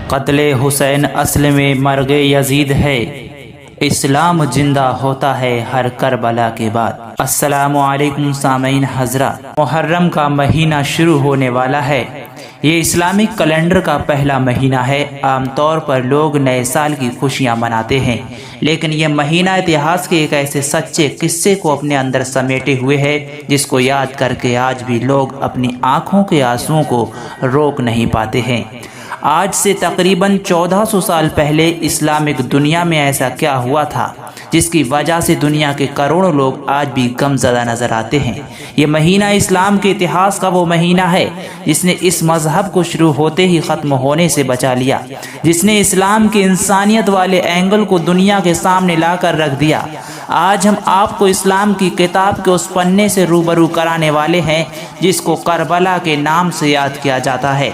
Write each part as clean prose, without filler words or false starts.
قتل حسین اصل میں مرگ یزید ہے، اسلام زندہ ہوتا ہے ہر کربلا کے بعد۔ السلام علیکم سامعین حضرات، محرم کا مہینہ شروع ہونے والا ہے۔ یہ اسلامک کیلنڈر کا پہلا مہینہ ہے۔ عام طور پر لوگ نئے سال کی خوشیاں مناتے ہیں، لیکن یہ مہینہ اتہاس کے ایک ایسے سچے قصے کو اپنے اندر سمیٹے ہوئے ہے جس کو یاد کر کے آج بھی لوگ اپنی آنکھوں کے آنسوؤں کو روک نہیں پاتے ہیں۔ آج سے تقریباً 1400 سال پہلے اسلامک دنیا میں ایسا کیا ہوا تھا جس کی وجہ سے دنیا کے کروڑوں لوگ آج بھی غم زدہ نظر آتے ہیں؟ یہ مہینہ اسلام کے اتہاس کا وہ مہینہ ہے جس نے اس مذہب کو شروع ہوتے ہی ختم ہونے سے بچا لیا، جس نے اسلام کے انسانیت والے اینگل کو دنیا کے سامنے لا کر رکھ دیا۔ آج ہم آپ کو اسلام کی کتاب کے اس پنے سے روبرو کرانے والے ہیں جس کو کربلا کے نام سے یاد کیا جاتا ہے۔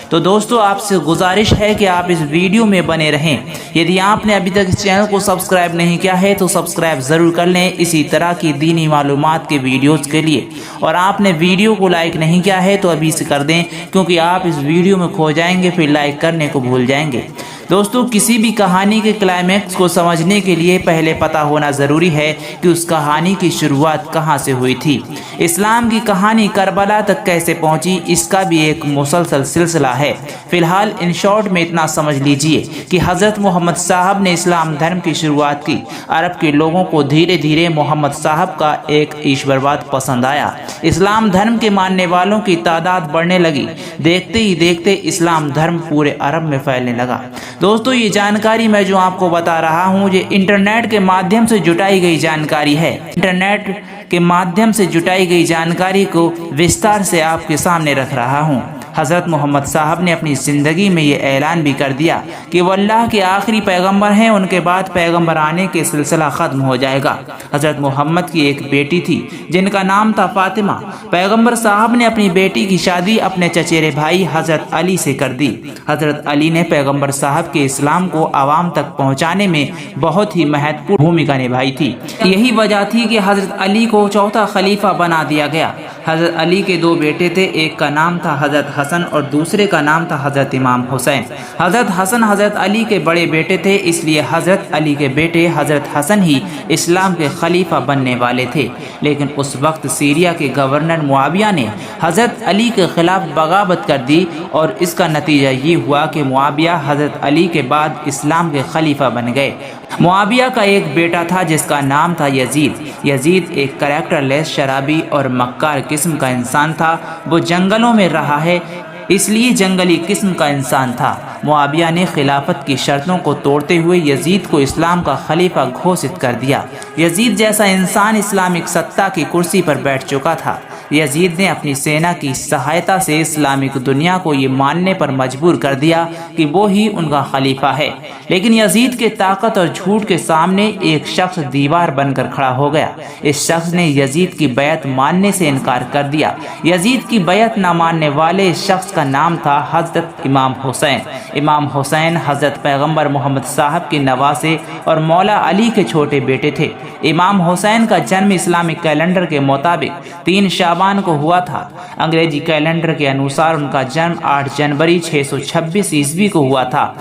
تو دوستو، آپ سے گزارش ہے کہ آپ اس ویڈیو میں بنے رہیں۔ یدی آپ نے ابھی تک اس چینل کو سبسکرائب نہیں کیا ہے تو سبسکرائب ضرور کر لیں اسی طرح کی دینی معلومات کے ویڈیوز کے لیے، اور آپ نے ویڈیو کو لائک نہیں کیا ہے تو ابھی سے کر دیں، کیونکہ آپ اس ویڈیو میں کھو جائیں گے پھر لائک کرنے کو بھول جائیں گے۔ دوستو، کسی بھی کہانی کے کلائمیکس کو سمجھنے کے لیے پہلے پتہ ہونا ضروری ہے کہ اس کہانی کی شروعات کہاں سے ہوئی تھی۔ اسلام کی کہانی کربلا تک کیسے پہنچی، اس کا بھی ایک مسلسل سلسلہ ہے۔ فی الحال ان شارٹ میں اتنا سمجھ لیجئے کہ حضرت محمد صاحب نے اسلام دھرم کی شروعات کی۔ عرب کے لوگوں کو دھیرے دھیرے محمد صاحب کا ایک ایشورواد پسند آیا۔ اسلام دھرم کے ماننے والوں کی تعداد بڑھنے لگی۔ دیکھتے ہی دیکھتے اسلام دھرم پورے عرب میں پھیلنے لگا۔ دوستو، یہ جانکاری میں جو آپ کو بتا رہا ہوں یہ انٹرنیٹ کے مادھیم سے جٹائی گئی جانکاری ہے۔ انٹرنیٹ کے مادھیم سے جٹائی گئی جانکاری کو وستار سے آپ کے سامنے رکھ رہا ہوں۔ حضرت محمد صاحب نے اپنی زندگی میں یہ اعلان بھی کر دیا کہ وہ اللہ کے آخری پیغمبر ہیں، ان کے بعد پیغمبر آنے کے سلسلہ ختم ہو جائے گا۔ حضرت محمد کی ایک بیٹی تھی جن کا نام تھا فاطمہ۔ پیغمبر صاحب نے اپنی بیٹی کی شادی اپنے چچیرے بھائی حضرت علی سے کر دی۔ حضرت علی نے پیغمبر صاحب کے اسلام کو عوام تک پہنچانے میں بہت ہی مہتوپورن بھومکا نبھائی تھی۔ یہی وجہ تھی کہ حضرت علی کو چوتھا خلیفہ بنا دیا گیا۔ حضرت علی کے دو بیٹے تھے، ایک کا نام تھا حضرت حسن اور دوسرے کا نام تھا حضرت امام حسین۔ حضرت حسن حضرت علی کے بڑے بیٹے تھے، اس لیے حضرت علی کے بیٹے حضرت حسن ہی اسلام کے خلیفہ بننے والے تھے۔ لیکن اس وقت سیریا کے گورنر معاویہ نے حضرت علی کے خلاف بغاوت کر دی اور اس کا نتیجہ یہ ہوا کہ معاویہ حضرت علی کے بعد اسلام کے خلیفہ بن گئے۔ معاویہ کا ایک بیٹا تھا جس کا نام تھا یزید۔ یزید ایک کریکٹر لیس شرابی اور مکار قسم کا انسان تھا۔ وہ جنگلوں میں رہا ہے، اس لیے جنگلی قسم کا انسان تھا۔ معاویہ نے خلافت کی شرطوں کو توڑتے ہوئے یزید کو اسلام کا خلیفہ گھوشت کر دیا۔ یزید جیسا انسان اسلامک سطح کی کرسی پر بیٹھ چکا تھا۔ یزید نے اپنی سینا کی سہایتا سے اسلامک دنیا کو یہ ماننے پر مجبور کر دیا کہ وہ ہی ان کا خلیفہ ہے۔ لیکن یزید کے طاقت اور جھوٹ کے سامنے ایک شخص دیوار بن کر کھڑا ہو گیا۔ اس شخص نے یزید کی بیعت ماننے سے انکار کر دیا۔ یزید کی بیعت نہ ماننے والے اس شخص کا نام تھا حضرت امام حسین۔ امام حسین حضرت پیغمبر محمد صاحب کے نواسے اور مولا علی کے چھوٹے بیٹے تھے۔ امام حسین کا جنم اسلامک کیلنڈر کے مطابق 3 شعبان کو ہوا تھا۔ انگریزی کیلنڈر کے انوسار ان کا جنم 8 جنوری 626 عیسوی کو ہوا تھا۔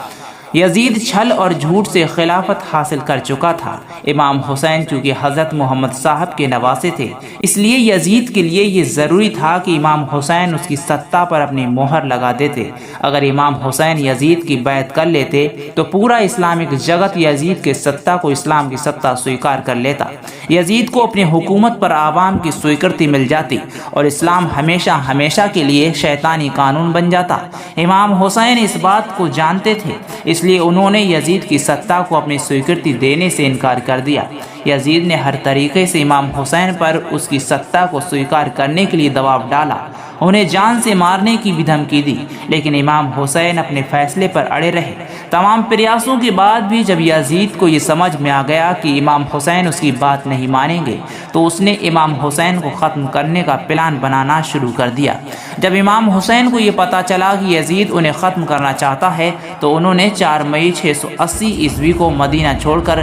یزید چھل اور جھوٹ سے خلافت حاصل کر چکا تھا۔ امام حسین چونکہ حضرت محمد صاحب کے نواسے تھے، اس لیے یزید کے لیے یہ ضروری تھا کہ امام حسین اس کی سطح پر اپنی مہر لگا دیتے۔ اگر امام حسین یزید کی بیعت کر لیتے تو پورا اسلامک جگت یزید کے سطح کو اسلام کی سطح سویکار کر لیتا۔ یزید کو اپنی حکومت پر عوام کی سویکرتی مل جاتی اور اسلام ہمیشہ ہمیشہ کے لیے شیطانی قانون بن جاتا۔ امام حسین اس بات کو جانتے تھے، اس لیے انہوں نے یزید کی سطح کو اپنی سویکرتی دینے سے انکار کر دیا۔ یزید نے ہر طریقے سے امام حسین پر اس کی سطح کو سویکار کرنے کے لیے دباؤ ڈالا، انہیں جان سے مارنے کی بھی دھمکی دی، لیکن امام حسین اپنے فیصلے پر اڑے رہے۔ تمام پریاسوں کے بعد بھی جب یزید کو یہ سمجھ میں آ گیا کہ امام حسین اس کی بات نہیں مانیں گے تو اس نے امام حسین کو ختم کرنے کا پلان بنانا شروع کر دیا۔ جب امام حسین کو یہ پتہ چلا کہ یزید انہیں ختم کرنا چاہتا ہے تو انہوں نے 4 مئی 680 عیسوی کو مدینہ چھوڑ کر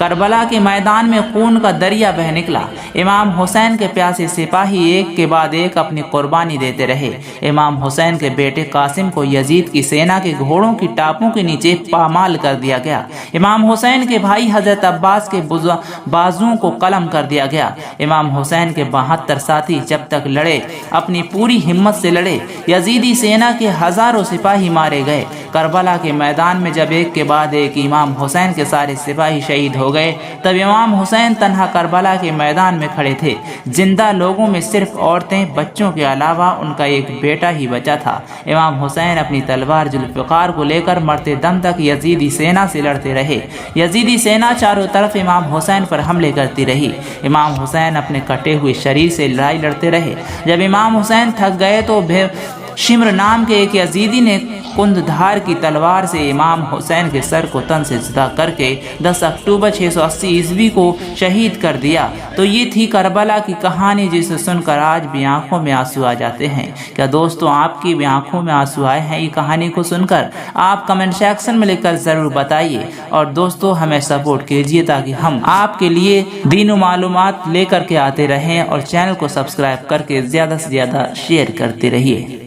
کربلا کے میدان میں خون کا دریا بہہ نکلا۔ امام حسین کے پیاسے سپاہی ایک کے بعد ایک اپنی قربانی دیتے رہے۔ امام حسین کے بیٹے قاسم کو یزید کی سینا کے گھوڑوں کی ٹاپوں کے نیچے پامال کر دیا گیا۔ امام حسین کے بھائی حضرت عباس کے بازوؤں کو قلم کر دیا گیا۔ امام حسین کے 72 ساتھی جب تک لڑے اپنی پوری ہمت سے لڑے۔ یزیدی سینا کے ہزاروں سپاہی مارے گئے۔ کربلا کے میدان میں جب ایک کے بعد ایک امام حسین کے سارے سپاہی شہید ہو گئے، تب امام حسین تنہا کربلا کے میدان میں کھڑے تھے۔ زندہ لوگوں میں صرف عورتیں، بچوں کے علاوہ ان کا ایک بیٹا ہی بچا تھا۔ امام حسین اپنی تلوار ذوالفقار کو لے کر مرتے دم تک یزیدی سینا سے لڑتے رہے۔ یزیدی سینا چاروں طرف امام حسین پر حملے کرتی رہی۔ امام حسین اپنے کٹے ہوئے شریر سے لڑائی لڑتے رہے۔ جب امام حسین تھک گئے تو شمر نام کے ایک یزیدی نے کندھار کی تلوار سے امام حسین کے سر کو تن سے جدا کر کے 10 اکتوبر 680 عیسوی کو شہید کر دیا۔ تو یہ تھی کربلا کی کہانی، جسے سن کر آج بھی آنکھوں میں آنسو آ جاتے ہیں۔ کیا دوستو آپ کی بھی آنکھوں میں آنسو آئے ہیں یہ کہانی کو سن کر؟ آپ کمنٹ سیکشن میں لکھ کر ضرور بتائیے، اور دوستو ہمیں سپورٹ کیجیے تاکہ ہم آپ کے لیے دین و معلومات لے کر کے آتے رہیں، اور چینل کو سبسکرائب کر کے زیادہ سے زیادہ شیئر کرتے رہیے۔